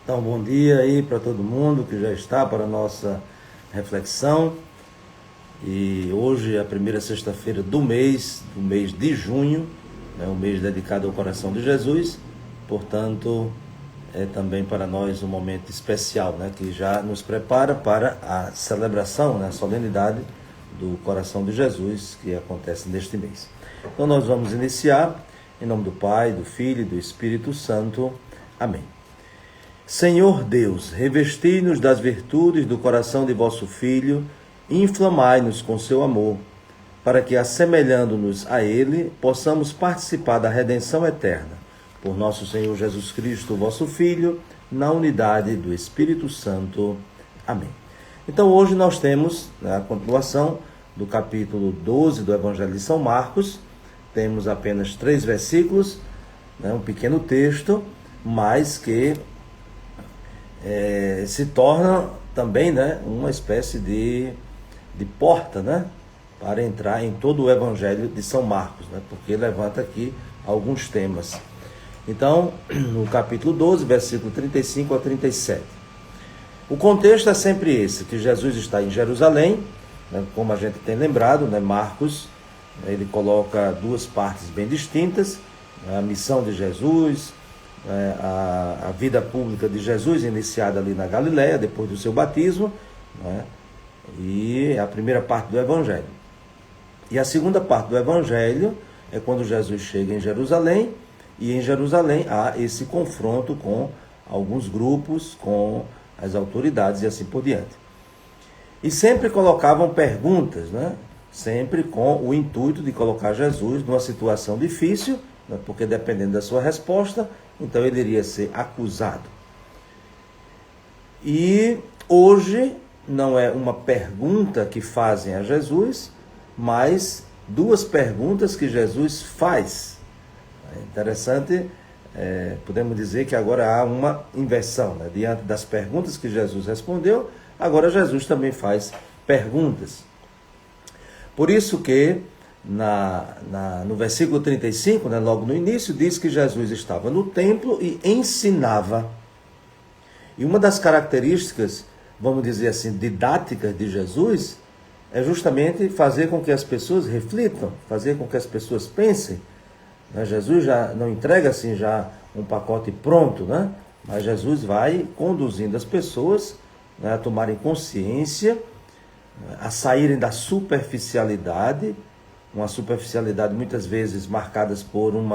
Então, bom dia aí para todo mundo que já está para a nossa reflexão. E hoje é a primeira sexta-feira do mês de junho, um mês dedicado ao coração de Jesus. Portanto, é também para nós um momento especial, que já nos prepara para a celebração, a solenidade do coração de Jesus, que acontece neste mês. Então, nós vamos iniciar em nome do Pai, do Filho e do Espírito Santo. Amém. Senhor Deus, revesti-nos das virtudes do coração de vosso Filho e inflamai-nos com seu amor, para que, assemelhando-nos a Ele, possamos participar da redenção eterna. Por nosso Senhor Jesus Cristo, vosso Filho, na unidade do Espírito Santo. Amém. Então, hoje nós temos a continuação do capítulo 12 do Evangelho de São Marcos. Temos apenas 3 versículos, um pequeno texto, mas que se torna também uma espécie de porta para entrar em todo o Evangelho de São Marcos, porque levanta aqui alguns temas. Então, no capítulo 12, versículo 35 a 37. O contexto é sempre esse, que Jesus está em Jerusalém, como a gente tem lembrado, Marcos, ele coloca 2 partes bem distintas, a missão de Jesus, a vida pública de Jesus, iniciada ali na Galileia, depois do seu batismo, e a primeira parte do Evangelho. E a segunda parte do Evangelho é quando Jesus chega em Jerusalém, e em Jerusalém há esse confronto com alguns grupos, com as autoridades e assim por diante. E sempre colocavam perguntas, sempre com o intuito de colocar Jesus numa situação difícil, porque dependendo da sua resposta, então ele iria ser acusado. E hoje não é uma pergunta que fazem a Jesus, mas 2 perguntas que Jesus faz. É interessante, podemos dizer que agora há uma inversão, diante das perguntas que Jesus respondeu, agora Jesus também faz perguntas. Por isso que no versículo 35, logo no início, diz que Jesus estava no templo e ensinava. E uma das características, vamos dizer assim, didáticas de Jesus, é justamente fazer com que as pessoas reflitam, fazer com que as pessoas pensem. Jesus já não entrega assim já um pacote pronto, mas Jesus vai conduzindo as pessoas a tomarem consciência, a saírem da superficialidade, uma superficialidade muitas vezes marcadas por um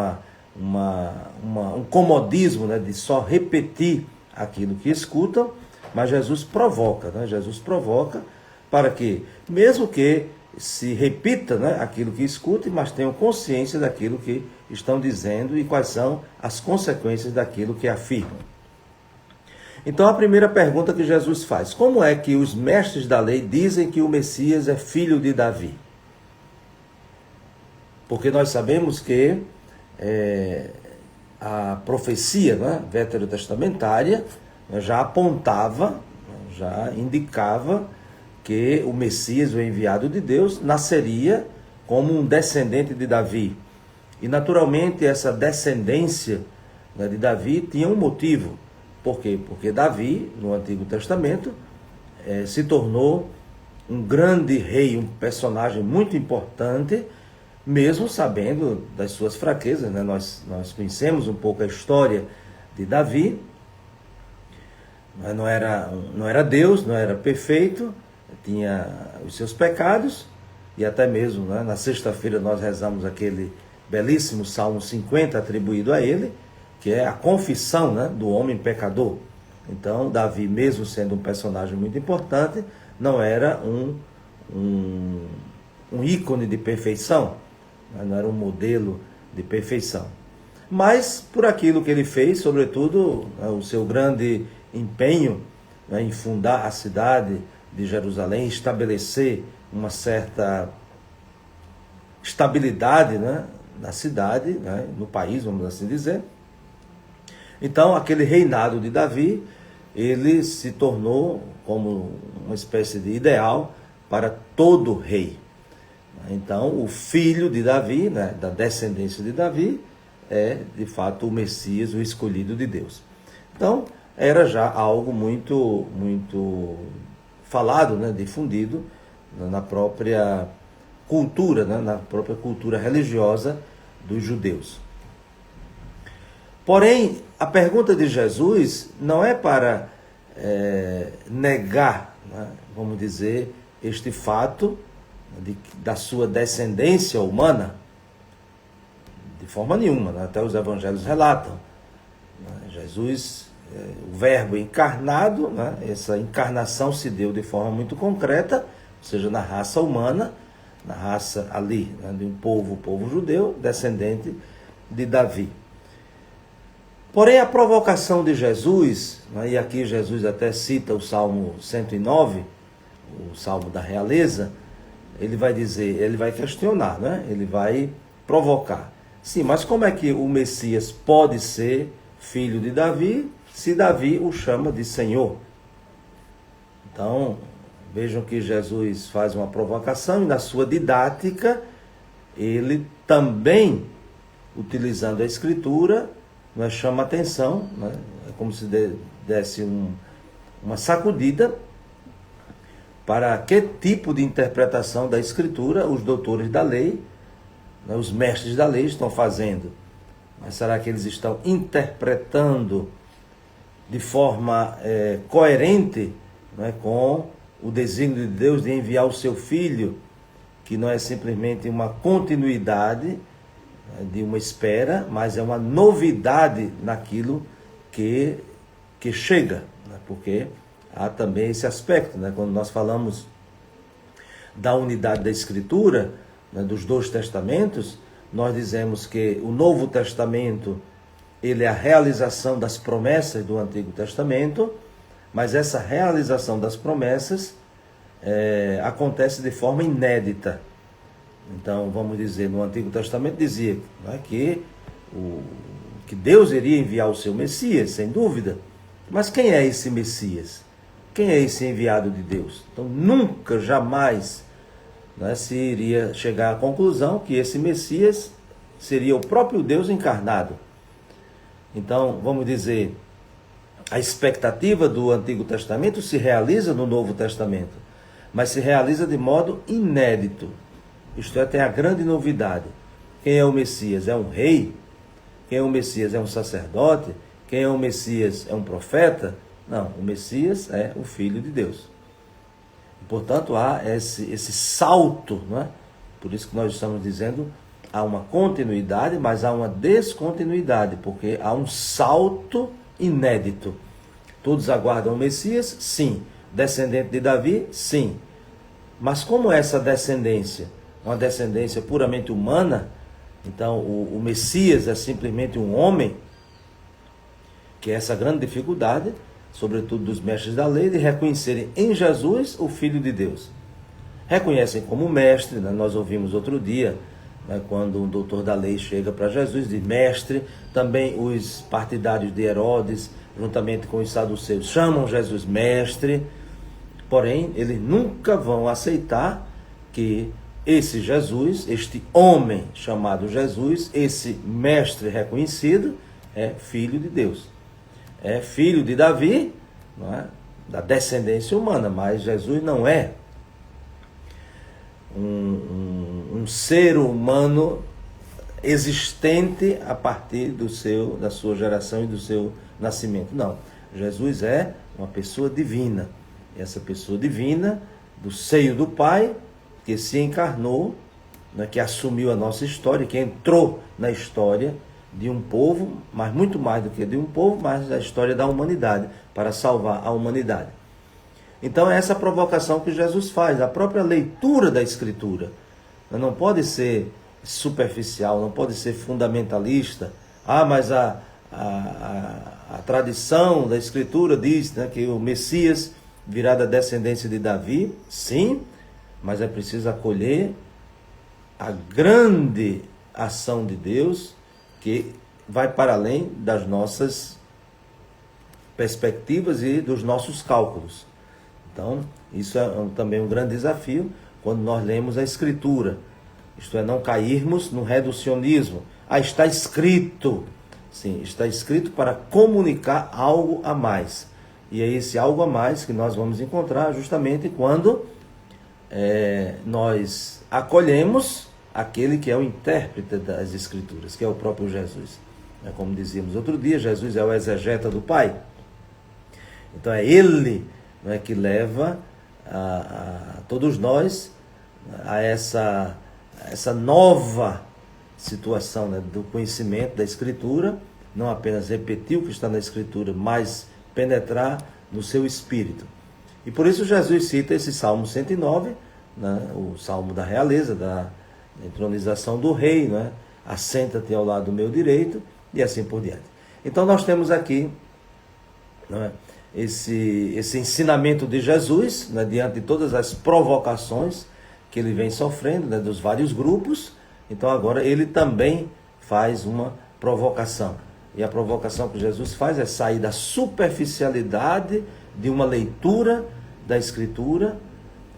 comodismo, de só repetir aquilo que escutam, mas Jesus provoca, Jesus provoca para que, mesmo que se repita aquilo que escutem, mas tenham consciência daquilo que estão dizendo e quais são as consequências daquilo que afirmam. Então a primeira pergunta que Jesus faz: como é que os mestres da lei dizem que o Messias é filho de Davi? Porque nós sabemos que a profecia veterotestamentária já apontava, já indicava que o Messias, o enviado de Deus, nasceria como um descendente de Davi. E naturalmente essa descendência de Davi tinha um motivo. Por quê? Porque Davi, no Antigo Testamento, se tornou um grande rei, um personagem muito importante, mesmo sabendo das suas fraquezas. Nós conhecemos um pouco a história de Davi. Não era Deus, não era perfeito, tinha os seus pecados, e até mesmo na sexta-feira nós rezamos aquele belíssimo Salmo 50 atribuído a ele, que é a confissão do homem pecador. Então Davi, mesmo sendo um personagem muito importante, não era um ícone de perfeição, não era um modelo de perfeição. Mas por aquilo que ele fez, sobretudo o seu grande empenho em fundar a cidade de Jerusalém, estabelecer uma certa estabilidade na cidade, no país, vamos assim dizer. Então aquele reinado de Davi, ele se tornou como uma espécie de ideal para todo rei. Então o filho de Davi, da descendência de Davi, é de fato o Messias, o escolhido de Deus. Então era já algo muito falado, né, difundido na própria cultura, né, na própria cultura religiosa dos judeus. Porém, a pergunta de Jesus não é para negar, né, vamos dizer, este fato da sua descendência humana, de forma nenhuma, né? Até os evangelhos relatam. Né? Jesus, o verbo encarnado, né? Essa encarnação se deu de forma muito concreta, ou seja, na raça humana, na raça ali, né, de um povo, o povo judeu, descendente de Davi. Porém, a provocação de Jesus, né, e aqui Jesus até cita o Salmo 109, o Salmo da realeza, ele vai dizer, ele vai questionar, né? Ele vai provocar. Sim, mas como é que o Messias pode ser filho de Davi, se Davi o chama de Senhor? Então, vejam que Jesus faz uma provocação e na sua didática, ele também, utilizando a Escritura, né, chama a atenção, né? É como se desse uma sacudida para que tipo de interpretação da Escritura os doutores da lei, né, os mestres da lei estão fazendo. Mas será que eles estão interpretando de forma coerente, né, com o desígnio de Deus de enviar o seu Filho, que não é simplesmente uma continuidade, né, de uma espera, mas é uma novidade naquilo que chega, né, porque há também esse aspecto, né, quando nós falamos da unidade da Escritura, né, dos dois testamentos, nós dizemos que o Novo Testamento ele é a realização das promessas do Antigo Testamento, mas essa realização das promessas acontece de forma inédita. Então, vamos dizer, no Antigo Testamento dizia, né, que Deus iria enviar o seu Messias, sem dúvida. Mas quem é esse Messias? Quem é esse enviado de Deus? Então, nunca, jamais, né, se iria chegar à conclusão que esse Messias seria o próprio Deus encarnado. Então, vamos dizer, a expectativa do Antigo Testamento se realiza no Novo Testamento, mas se realiza de modo inédito. Isto é, tem a grande novidade. Quem é o Messias? É um rei? Quem é o Messias? É um sacerdote? Quem é o Messias? É um profeta? Não, o Messias é o Filho de Deus. Portanto, há esse salto, não é? Por isso que nós estamos dizendo, há uma continuidade, mas há uma descontinuidade, porque há um salto inédito. Todos aguardam o Messias? Sim. Descendente de Davi? Sim. Mas como é essa descendência? Uma descendência puramente humana? Então, o Messias é simplesmente um homem? Que é essa grande dificuldade, sobretudo dos mestres da lei, de reconhecerem em Jesus o Filho de Deus. Reconhecem como mestre, né? Nós ouvimos outro dia, né, quando um doutor da lei chega para Jesus, diz mestre. Também os partidários de Herodes, juntamente com os saduceus, chamam Jesus mestre. Porém, eles nunca vão aceitar que esse Jesus, este homem chamado Jesus, esse mestre reconhecido, é filho de Deus. É filho de Davi, não é? Da descendência humana, mas Jesus não é um ser humano existente a partir da sua geração e do seu nascimento. Não, Jesus é uma pessoa divina. Essa pessoa divina, do seio do Pai, que se encarnou, né, que assumiu a nossa história, que entrou na história de um povo, mas muito mais do que de um povo, mas da história da humanidade, para salvar a humanidade. Então é essa provocação que Jesus faz, a própria leitura da Escritura. Não pode ser superficial, não pode ser fundamentalista. Mas a tradição da Escritura diz, né, que o Messias virá da descendência de Davi. Sim, mas é preciso acolher a grande ação de Deus, que vai para além das nossas perspectivas e dos nossos cálculos. Então, isso é também um grande desafio quando nós lemos a Escritura. Isto é, não cairmos no reducionismo. Está escrito. Sim, está escrito para comunicar algo a mais. E é esse algo a mais que nós vamos encontrar justamente quando nós acolhemos aquele que é o intérprete das Escrituras, que é o próprio Jesus. Como dizíamos outro dia, Jesus é o exegeta do Pai. Então é Ele, que leva a todos nós a essa nova situação, do conhecimento da Escritura, não apenas repetir o que está na Escritura, mas penetrar no seu espírito. E por isso Jesus cita esse Salmo 109, o Salmo da realeza, da entronização do rei, assenta-te ao lado do meu direito, e assim por diante. Então nós temos aqui esse ensinamento de Jesus, diante de todas as provocações que ele vem sofrendo, dos vários grupos. Então agora ele também faz uma provocação. E a provocação que Jesus faz é sair da superficialidade de uma leitura da Escritura,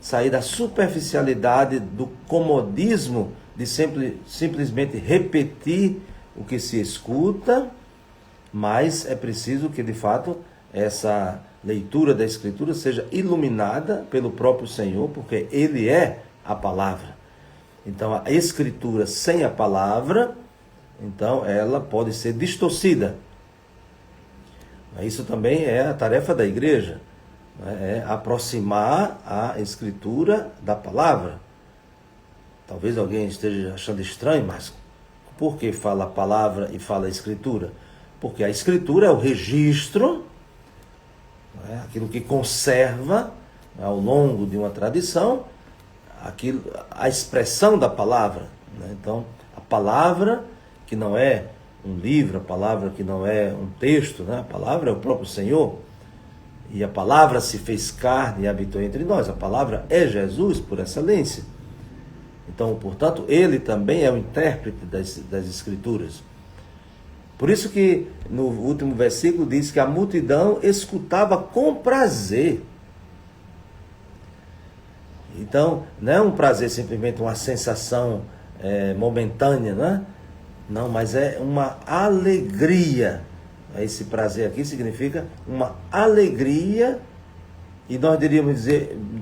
sair da superficialidade do comodismo de simplesmente repetir o que se escuta, mas é preciso que de fato essa leitura da Escritura seja iluminada pelo próprio Senhor, porque Ele é a palavra. Então a Escritura sem a palavra, então ela pode ser distorcida. Isso também é a tarefa da igreja, é aproximar a Escritura da palavra. Talvez alguém esteja achando estranho, mas por que fala a palavra e fala a Escritura? Porque a Escritura é o registro, aquilo que conserva ao longo de uma tradição, a expressão da palavra. Então, a palavra que não é um livro, a palavra que não é um texto, a palavra é o próprio Senhor. E a palavra se fez carne e habitou entre nós. A palavra é Jesus por excelência. Então, portanto, ele também é o intérprete das Escrituras. Por isso que no último versículo diz que a multidão escutava com prazer. Então, não é um prazer simplesmente uma sensação momentânea, não, mas é uma alegria. Esse prazer aqui significa uma alegria, e nós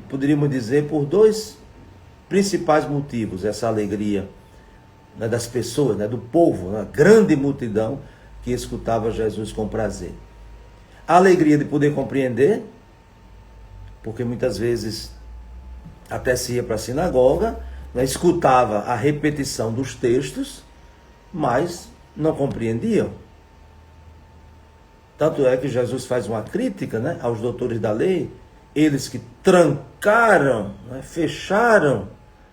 poderíamos dizer por dois principais motivos, essa alegria das pessoas, do povo, a grande multidão que escutava Jesus com prazer. A alegria de poder compreender, porque muitas vezes até se ia para a sinagoga, escutava a repetição dos textos, mas não compreendiam. Tanto é que Jesus faz uma crítica aos doutores da lei, eles que trancaram, fecharam,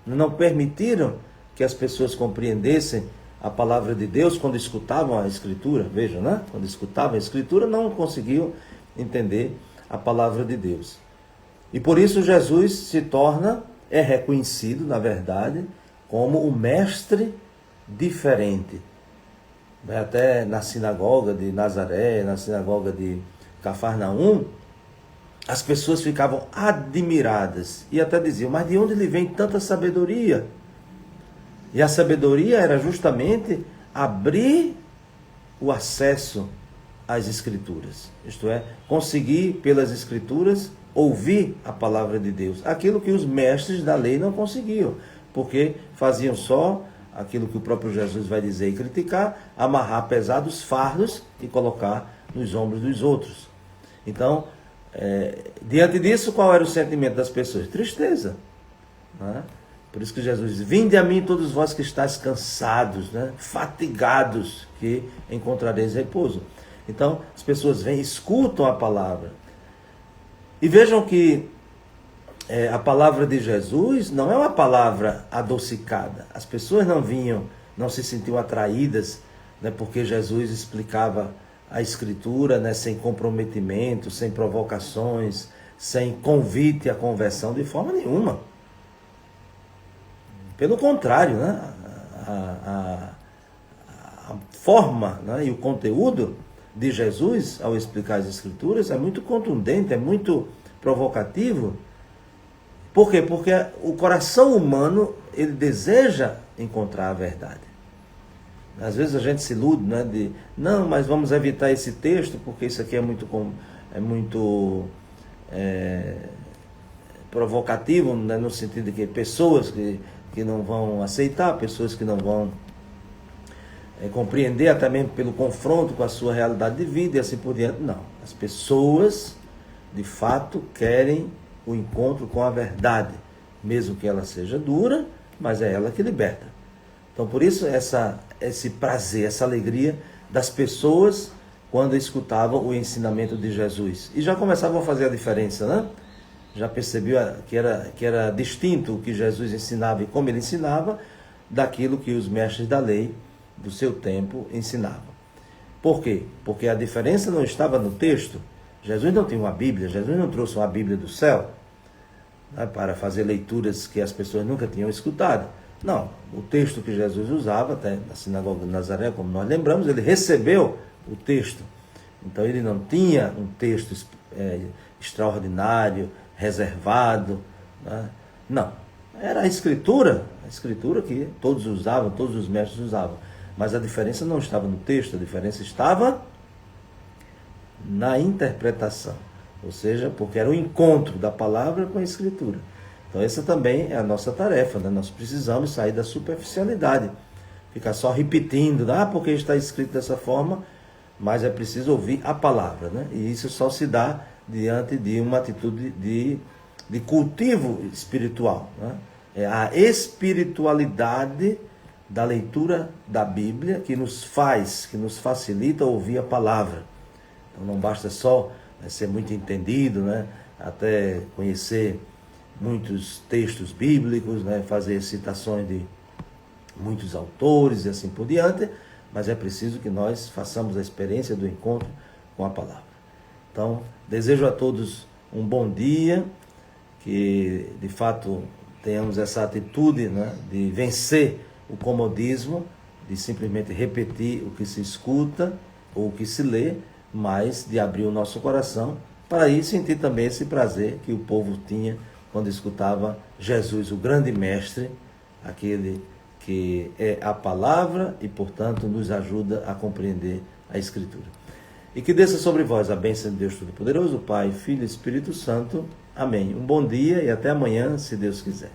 não permitiram que as pessoas compreendessem a palavra de Deus quando escutavam a Escritura. Vejam, quando escutavam a Escritura, não conseguiam entender a palavra de Deus. E por isso Jesus é reconhecido, na verdade, como o mestre diferente. Até na sinagoga de Nazaré, na sinagoga de Cafarnaum, as pessoas ficavam admiradas e até diziam, mas de onde lhe vem tanta sabedoria? E a sabedoria era justamente abrir o acesso às Escrituras. Isto é, conseguir pelas Escrituras ouvir a palavra de Deus. Aquilo que os mestres da lei não conseguiam, porque faziam só aquilo que o próprio Jesus vai dizer e criticar, amarrar pesados fardos e colocar nos ombros dos outros. Então, diante disso, qual era o sentimento das pessoas? Tristeza. Por isso que Jesus diz, vinde a mim todos vós que estáis cansados, fatigados, que encontrareis repouso. Então, as pessoas vêm, escutam a palavra. E vejam que a palavra de Jesus não é uma palavra adocicada. As pessoas não se sentiam atraídas, porque Jesus explicava a Escritura, sem comprometimento, sem provocações, sem convite à conversão de forma nenhuma. Pelo contrário, a forma e o conteúdo de Jesus ao explicar as Escrituras é muito contundente, é muito provocativo. Por quê? Porque o coração humano, ele deseja encontrar a verdade. Às vezes a gente se ilude, né, de, não, mas vamos evitar esse texto, porque isso aqui é muito provocativo, né, no sentido de que pessoas que não vão aceitar, pessoas que não vão compreender, até mesmo pelo confronto com a sua realidade de vida e assim por diante. Não, as pessoas de fato querem o encontro com a verdade, mesmo que ela seja dura, mas é ela que liberta. Então por isso esse prazer, essa alegria das pessoas quando escutavam o ensinamento de Jesus. E já começavam a fazer a diferença, né? Já percebeu que era distinto o que Jesus ensinava e como ele ensinava daquilo que os mestres da lei do seu tempo ensinavam. Por quê? Porque a diferença não estava no texto. Jesus não tinha uma Bíblia, Jesus não trouxe uma Bíblia do céu, né, para fazer leituras que as pessoas nunca tinham escutado. Não, o texto que Jesus usava, até na sinagoga de Nazaré, como nós lembramos, ele recebeu o texto. Então ele não tinha um texto extraordinário, reservado, né? Não, era a escritura que todos usavam, todos os mestres usavam. Mas a diferença não estava no texto, a diferença estava na interpretação. Ou seja, porque era o encontro da palavra com a escritura. Então essa também é a nossa tarefa, né? Nós precisamos sair da superficialidade, ficar só repetindo, porque está escrito dessa forma, mas é preciso ouvir a palavra, né? E isso só se dá diante de uma atitude de cultivo espiritual, né? É a espiritualidade da leitura da Bíblia que nos facilita ouvir a palavra. Então não basta só ser muito entendido, né? Até conhecer muitos textos bíblicos, né? Fazer citações de muitos autores e assim por diante, mas é preciso que nós façamos a experiência do encontro com a palavra. Então, desejo a todos um bom dia, que de fato tenhamos essa atitude, né, de vencer o comodismo, de simplesmente repetir o que se escuta ou o que se lê, mas de abrir o nosso coração para aí sentir também esse prazer que o povo tinha quando escutava Jesus, o grande mestre, aquele que é a palavra e, portanto, nos ajuda a compreender a Escritura. E que desça sobre vós a bênção de Deus Todo-Poderoso, Pai, Filho e Espírito Santo. Amém. Um bom dia e até amanhã, se Deus quiser.